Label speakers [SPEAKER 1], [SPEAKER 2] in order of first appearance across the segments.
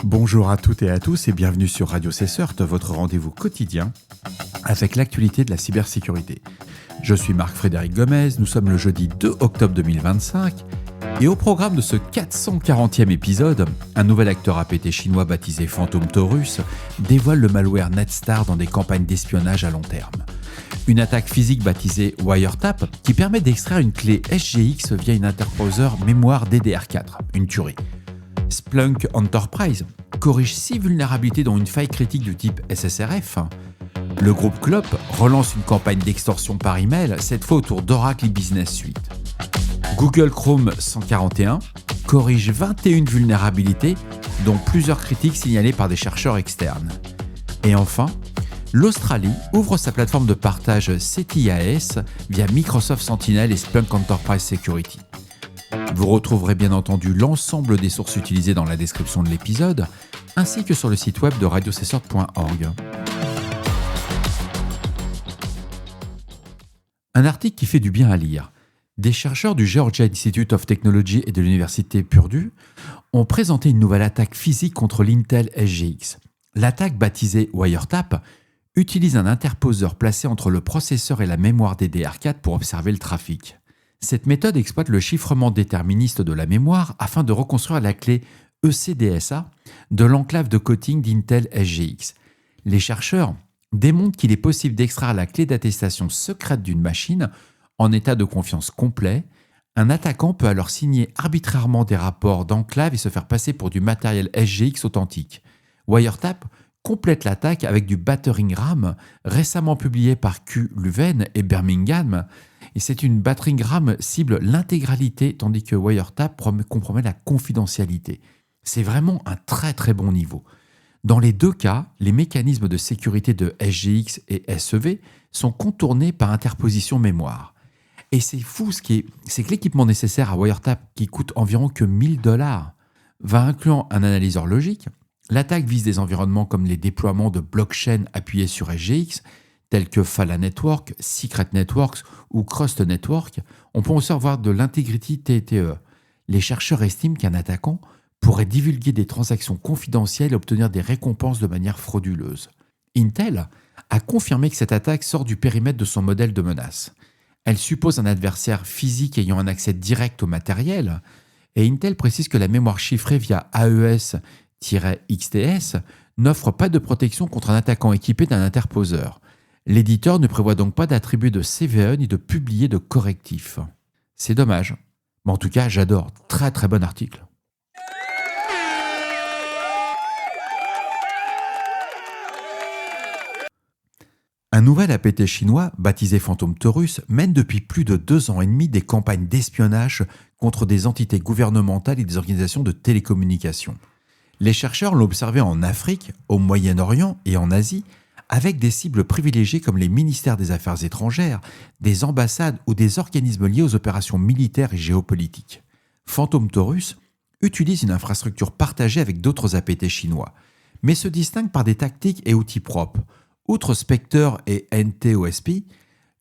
[SPEAKER 1] Bonjour à toutes et à tous et bienvenue sur Radio Cessert, votre rendez-vous quotidien avec l'actualité de la cybersécurité. Je suis Marc-Frédéric Gomez, nous sommes le jeudi 2 octobre 2025 et au programme de ce 440e épisode, un nouvel acteur APT chinois baptisé Phantom Taurus dévoile le malware Netstar dans des campagnes d'espionnage à long terme. Une attaque physique baptisée Wiretap qui permet d'extraire une clé SGX via une interposeur mémoire DDR4, une tuerie. Splunk Enterprise corrige 6 vulnérabilités dont une faille critique du type SSRF. Le groupe Clop relance une campagne d'extorsion par email, cette fois autour d'Oracle Business Suite. Google Chrome 141 corrige 21 vulnérabilités, dont plusieurs critiques signalées par des chercheurs externes. Et enfin, l'Australie ouvre sa plateforme de partage CTIAS via Microsoft Sentinel et Splunk Enterprise Security. Vous retrouverez bien entendu l'ensemble des sources utilisées dans la description de l'épisode, ainsi que sur le site web de radiocesseur.org. Un article qui fait du bien à lire. Des chercheurs du Georgia Institute of Technology et de l'université Purdue ont présenté une nouvelle attaque physique contre l'Intel SGX. L'attaque baptisée Wiretap utilise un interposeur placé entre le processeur et la mémoire DDR4 pour observer le trafic. Cette méthode exploite le chiffrement déterministe de la mémoire afin de reconstruire la clé ECDSA de l'enclave de coding d'Intel SGX. Les chercheurs démontrent qu'il est possible d'extraire la clé d'attestation secrète d'une machine en état de confiance complet. Un attaquant peut alors signer arbitrairement des rapports d'enclave et se faire passer pour du matériel SGX authentique. Wiretap complète l'attaque avec du battering RAM récemment publié par Q Leuven et Birmingham. Et c'est une battering RAM cible l'intégralité tandis que Wiretap compromet la confidentialité. C'est vraiment un très très bon niveau. Dans les deux cas, les mécanismes de sécurité de SGX et SEV sont contournés par interposition mémoire. Et c'est fou, c'est que l'équipement nécessaire à Wiretap, qui coûte environ que $1000, va inclure un analyseur logique. L'attaque vise des environnements comme les déploiements de blockchain appuyés sur SGX, tels que Fala Network, Secret Networks ou Crust Network. On peut aussi avoir de l'Integrity TTE. Les chercheurs estiment qu'un attaquant pourrait divulguer des transactions confidentielles et obtenir des récompenses de manière frauduleuse. Intel a confirmé que cette attaque sort du périmètre de son modèle de menace. Elle suppose un adversaire physique ayant un accès direct au matériel, et Intel précise que la mémoire chiffrée via AES-XTS n'offre pas de protection contre un attaquant équipé d'un interposeur. L'éditeur ne prévoit donc pas d'attribuer de CVE ni de publier de correctifs. C'est dommage. Mais en tout cas, j'adore. Très très bon article. Un nouvel APT chinois, baptisé Phantom Taurus, mène depuis plus de 2 ans et demi des campagnes d'espionnage contre des entités gouvernementales et des organisations de télécommunications. Les chercheurs l'ont observé en Afrique, au Moyen-Orient et en Asie, avec des cibles privilégiées comme les ministères des Affaires étrangères, des ambassades ou des organismes liés aux opérations militaires et géopolitiques. Phantom Taurus utilise une infrastructure partagée avec d'autres APT chinois, mais se distingue par des tactiques et outils propres. Outre Spectre et NTOSP,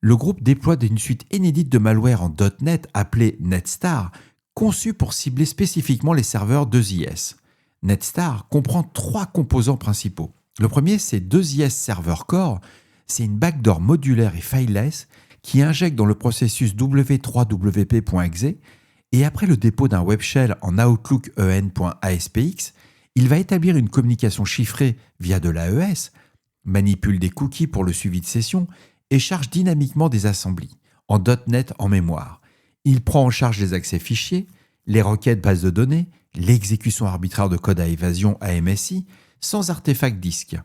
[SPEAKER 1] le groupe déploie une suite inédite de malware en .NET appelée Netstar, conçue pour cibler spécifiquement les serveurs 2IS. Netstar comprend 3 composants principaux. Le premier, c'est 2IS Server Core. C'est une backdoor modulaire et fileless qui injecte dans le processus w3wp.exe et après le dépôt d'un web shell en Outlook en.aspx, il va établir une communication chiffrée via de l'AES, manipule des cookies pour le suivi de session et charge dynamiquement des assemblies en .NET en mémoire. Il prend en charge les accès fichiers, les requêtes bases de données, l'exécution arbitraire de code à évasion AMSI, sans artefact disque.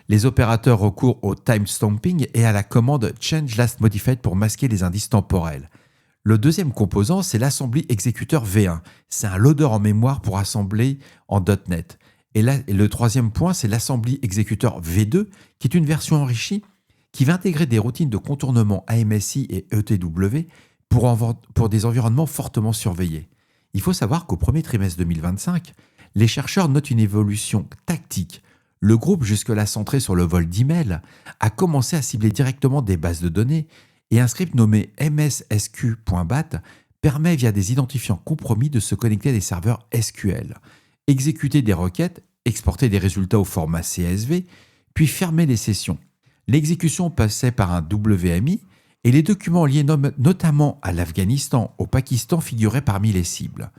[SPEAKER 1] Les opérateurs recourent au timestamping et à la commande Change Last Modified pour masquer les indices temporels. Le deuxième composant, c'est l'assembly exécuteur V1. C'est un loader en mémoire pour assembler en .NET. Et le troisième point, c'est l'assembly exécuteur V2, qui est une version enrichie qui va intégrer des routines de contournement AMSI et ETW pour des environnements fortement surveillés. Il faut savoir qu'au premier trimestre 2025, les chercheurs notent une évolution tactique. Le groupe, jusque-là centré sur le vol d'email, a commencé à cibler directement des bases de données et un script nommé mssq.bat permet via des identifiants compromis de se connecter à des serveurs SQL, exécuter des requêtes exporter des résultats au format CSV, puis fermer les sessions. L'exécution passait par un WMI et les documents liés notamment à l'Afghanistan, au Pakistan figuraient parmi les cibles.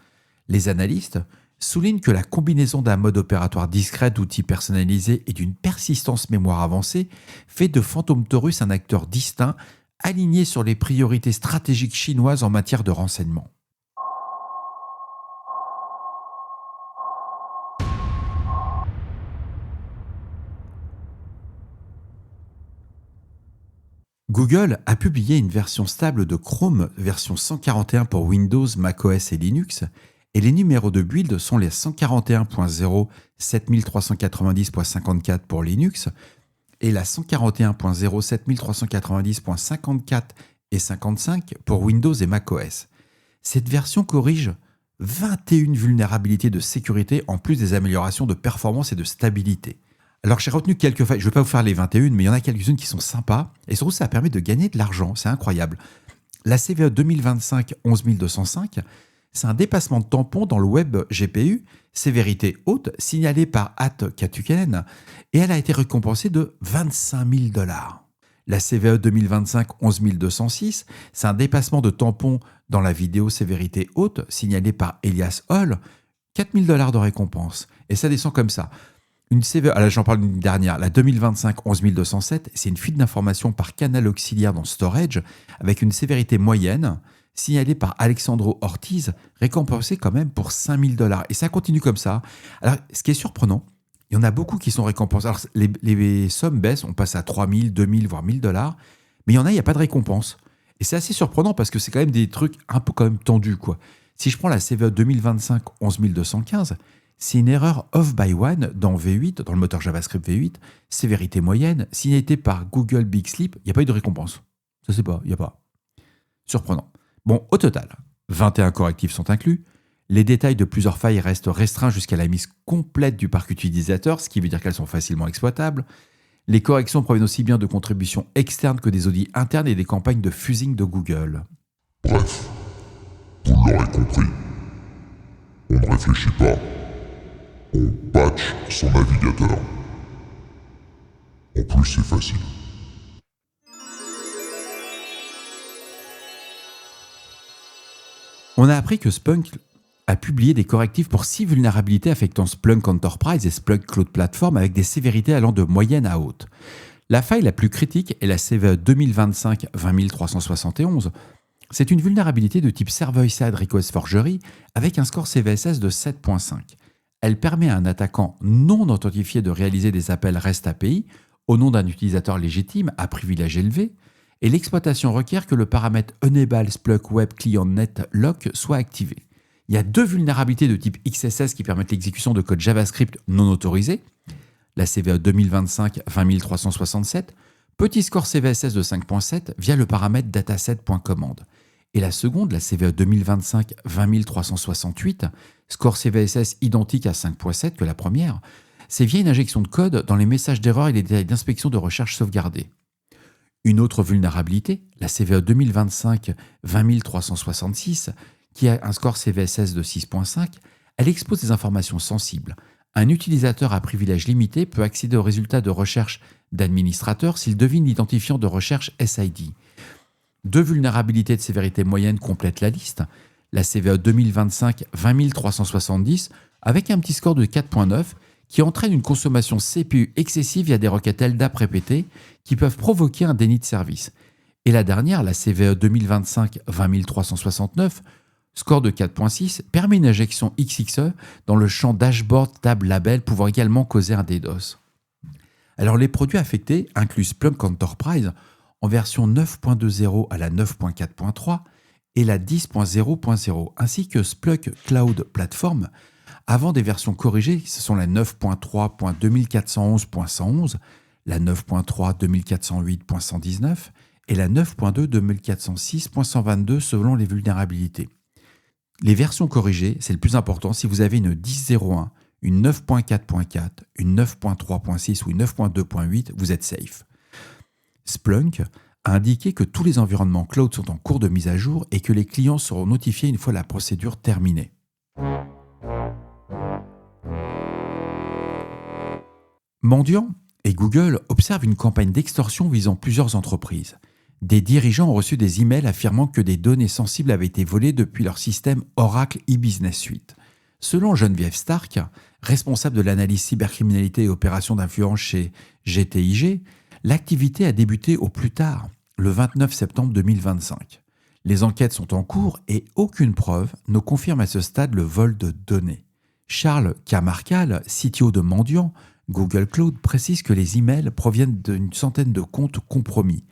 [SPEAKER 1] Les analystes soulignent que la combinaison d'un mode opératoire discret d'outils personnalisés et d'une persistance mémoire avancée fait de Phantom Taurus un acteur distinct, aligné sur les priorités stratégiques chinoises en matière de renseignement. Google a publié une version stable de Chrome, version 141 pour Windows, macOS et Linux, et les numéros de build sont les 141.0 7390.54 pour Linux et la 141.0 7390.54 et 55 pour Windows et macOS. Cette version corrige 21 vulnérabilités de sécurité en plus des améliorations de performance et de stabilité. Alors j'ai retenu quelques failles, je ne vais pas vous faire les 21, mais il y en a quelques-unes qui sont sympas, et surtout ça permet de gagner de l'argent, c'est incroyable. La CVE 2025 11205, c'est un dépassement de tampon dans le web GPU, sévérité haute, signalée par @Katukanen, et elle a été récompensée de $25 000. La CVE 2025 11206, c'est un dépassement de tampon dans la vidéo sévérité haute, signalée par Elias Hall, $4 000 de récompense, et ça descend comme ça. Une CVE, là j'en parle d'une dernière, la 2025 11207, c'est une fuite d'informations par canal auxiliaire dans Storage avec une sévérité moyenne signalée par Alexandro Ortiz, récompensée quand même pour $5 000. Et ça continue comme ça. Alors ce qui est surprenant, il y en a beaucoup qui sont récompensés. Alors les sommes baissent, on passe à 3 000, 2 000, voire $1 000, mais il n'y a pas de récompense. Et c'est assez surprenant parce que c'est quand même des trucs un peu quand même tendus, quoi. Si je prends la CVE 2025 11215, c'est une erreur off by one dans V8, dans le moteur JavaScript V8, sévérité moyenne, signalée par Google Big Sleep, il n'y a pas eu de récompense. Ça c'est pas, il n'y a pas. Surprenant. Bon, au total, 21 correctifs sont inclus. Les détails de plusieurs failles restent restreints jusqu'à la mise complète du parc utilisateur, ce qui veut dire qu'elles sont facilement exploitables. Les corrections proviennent aussi bien de contributions externes que des audits internes et des campagnes de fuzzing de Google.
[SPEAKER 2] Bref, vous l'aurez compris, on ne réfléchit pas. On patch son navigateur. En plus, c'est facile.
[SPEAKER 1] On a appris que Splunk a publié des correctifs pour 6 vulnérabilités affectant Splunk Enterprise et Splunk Cloud Platform avec des sévérités allant de moyenne à haute. La faille la plus critique est la CVE 2025 20371. C'est une vulnérabilité de type Server-Side Request Forgery avec un score CVSS de 7.5. Elle permet à un attaquant non authentifié de réaliser des appels REST API au nom d'un utilisateur légitime à privilège élevé, et l'exploitation requiert que le paramètre Enable Splunk Web Client Net Lock soit activé. Il y a 2 vulnérabilités de type XSS qui permettent l'exécution de code JavaScript non autorisé. La CVE 2025 20367, petit score CVSS de 5.7 via le paramètre dataset.commande. Et la seconde, la CVE 2025 20368, score CVSS identique à 5.7 que la première, c'est via une injection de code dans les messages d'erreur et les détails d'inspection de recherche sauvegardés. Une autre vulnérabilité, la CVE 2025 20366, qui a un score CVSS de 6.5, elle expose des informations sensibles. Un utilisateur à privilège limité peut accéder aux résultats de recherche d'administrateur s'il devine l'identifiant de recherche SID. 2 vulnérabilités de sévérité moyenne complètent la liste. La CVE 2025 20370 avec un petit score de 4.9 qui entraîne une consommation CPU excessive via des requêtes LDAP répétées qui peuvent provoquer un déni de service. Et la dernière, la CVE 2025 20369, score de 4.6, permet une injection XXE dans le champ dashboard tab label pouvant également causer un DDoS. Alors les produits affectés incluent Splunk Enterprise en version 9.20 à la 9.4.3 et la 10.0.0, ainsi que Splunk Cloud Platform, avant des versions corrigées, ce sont la 9.3.2411.111, la 9.3.2408.119 et la 9.2.2406.122 selon les vulnérabilités. Les versions corrigées, c'est le plus important, si vous avez une 10.01, une 9.4.4, une 9.3.6 ou une 9.2.8, vous êtes safe. Splunk a indiqué que tous les environnements cloud sont en cours de mise à jour et que les clients seront notifiés une fois la procédure terminée. Mendiant et Google observent une campagne d'extorsion visant plusieurs entreprises. Des dirigeants ont reçu des emails affirmant que des données sensibles avaient été volées depuis leur système Oracle e-Business Suite. Selon Geneviève Stark, responsable de l'analyse cybercriminalité et opérations d'influence chez GTIG, l'activité a débuté au plus tard, le 29 septembre 2025. Les enquêtes sont en cours et aucune preuve ne confirme à ce stade le vol de données. Charles Camarcal, CTO de Mendiant, Google Cloud, précise que les emails proviennent d'une centaine de comptes compromis.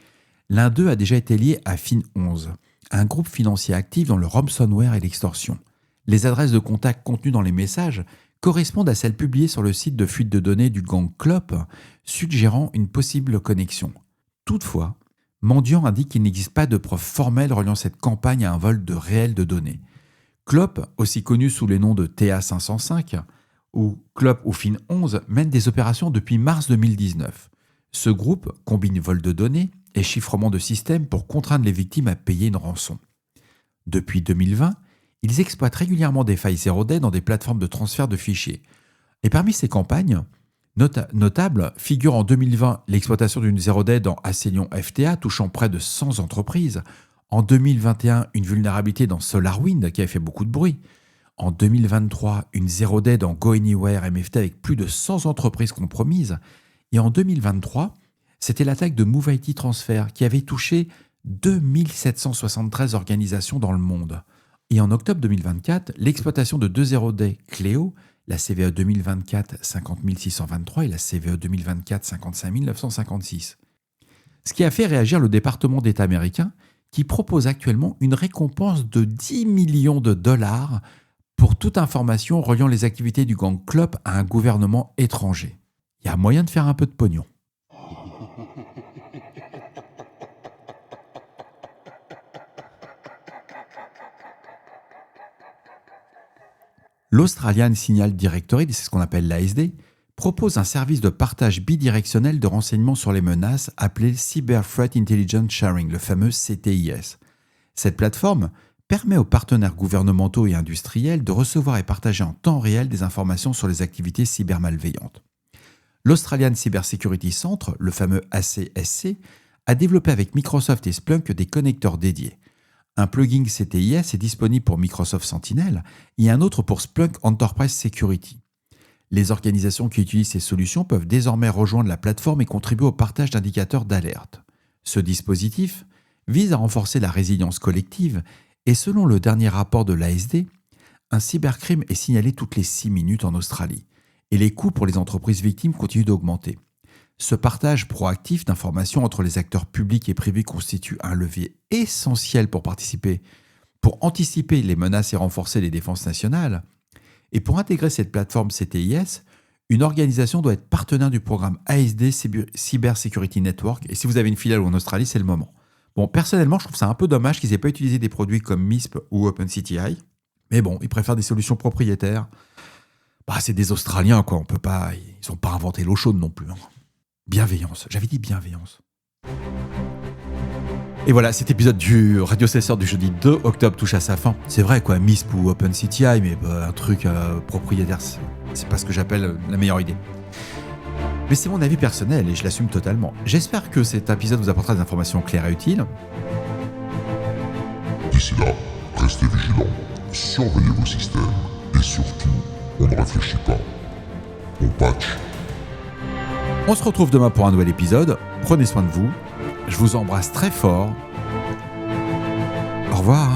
[SPEAKER 1] L'un d'eux a déjà été lié à Fin11, un groupe financier actif dans le ransomware et l'extorsion. Les adresses de contact contenues dans les messages correspondent à celles publiées sur le site de fuite de données du gang Clop, suggérant une possible connexion. Toutefois, Mendiant indique qu'il n'existe pas de preuves formelles reliant cette campagne à un vol de réel de données. Clop, aussi connu sous les noms de TA505, ou Clop ou Fin11, mène des opérations depuis mars 2019. Ce groupe combine vol de données et chiffrement de systèmes pour contraindre les victimes à payer une rançon. Depuis 2020, ils exploitent régulièrement des failles 0D dans des plateformes de transfert de fichiers. Et parmi ces campagnes, notables figure en 2020 l'exploitation d'une 0D dans Acelion FTA touchant près de 100 entreprises. En 2021, une vulnérabilité dans SolarWind qui avait fait beaucoup de bruit. En 2023, une 0D dans GoAnywhere MFT avec plus de 100 entreprises compromises. Et en 2023, c'était l'attaque de Move IT Transfer qui avait touché 2773 organisations dans le monde. Et en octobre 2024, l'exploitation de deux 0D Cléo, la CVE 2024 50623 et la CVE 2024 55956. Ce qui a fait réagir le département d'État américain qui propose actuellement une récompense de 10 millions de dollars pour toute information reliant les activités du gang Clop à un gouvernement étranger. Il y a moyen de faire un peu de pognon. L'Australian Signal Directory, c'est ce qu'on appelle l'ASD, propose un service de partage bidirectionnel de renseignements sur les menaces appelé Cyber Threat Intelligence Sharing, le fameux CTIS. Cette plateforme permet aux partenaires gouvernementaux et industriels de recevoir et partager en temps réel des informations sur les activités cybermalveillantes. L'Australian Cyber Security Centre, le fameux ACSC, a développé avec Microsoft et Splunk des connecteurs dédiés. Un plugin CTIS est disponible pour Microsoft Sentinel et un autre pour Splunk Enterprise Security. Les organisations qui utilisent ces solutions peuvent désormais rejoindre la plateforme et contribuer au partage d'indicateurs d'alerte. Ce dispositif vise à renforcer la résilience collective et selon le dernier rapport de l'ASD, un cybercrime est signalé toutes les 6 minutes en Australie et les coûts pour les entreprises victimes continuent d'augmenter. Ce partage proactif d'informations entre les acteurs publics et privés constitue un levier essentiel pour anticiper les menaces et renforcer les défenses nationales. Et pour intégrer cette plateforme CTIS, une organisation doit être partenaire du programme ASD Cyber Security Network. Et si vous avez une filiale en Australie, c'est le moment. Bon, personnellement, je trouve ça un peu dommage qu'ils n'aient pas utilisé des produits comme MISP ou OpenCTI. Mais bon, ils préfèrent des solutions propriétaires. C'est des Australiens, quoi. On peut pas, ils n'ont pas inventé l'eau chaude non plus. Bienveillance, j'avais dit bienveillance. Et voilà, cet épisode du Radio Cesseur du jeudi 2 octobre touche à sa fin. C'est vrai quoi, MISP ou OpenCTI, mais un truc propriétaire, c'est pas ce que j'appelle la meilleure idée. Mais c'est mon avis personnel et je l'assume totalement. J'espère que cet épisode vous apportera des informations claires et utiles.
[SPEAKER 2] D'ici là, restez vigilants, surveillez vos systèmes et surtout, on ne réfléchit pas, on patch.
[SPEAKER 1] On se retrouve demain pour un nouvel épisode. Prenez soin de vous. Je vous embrasse très fort. Au revoir.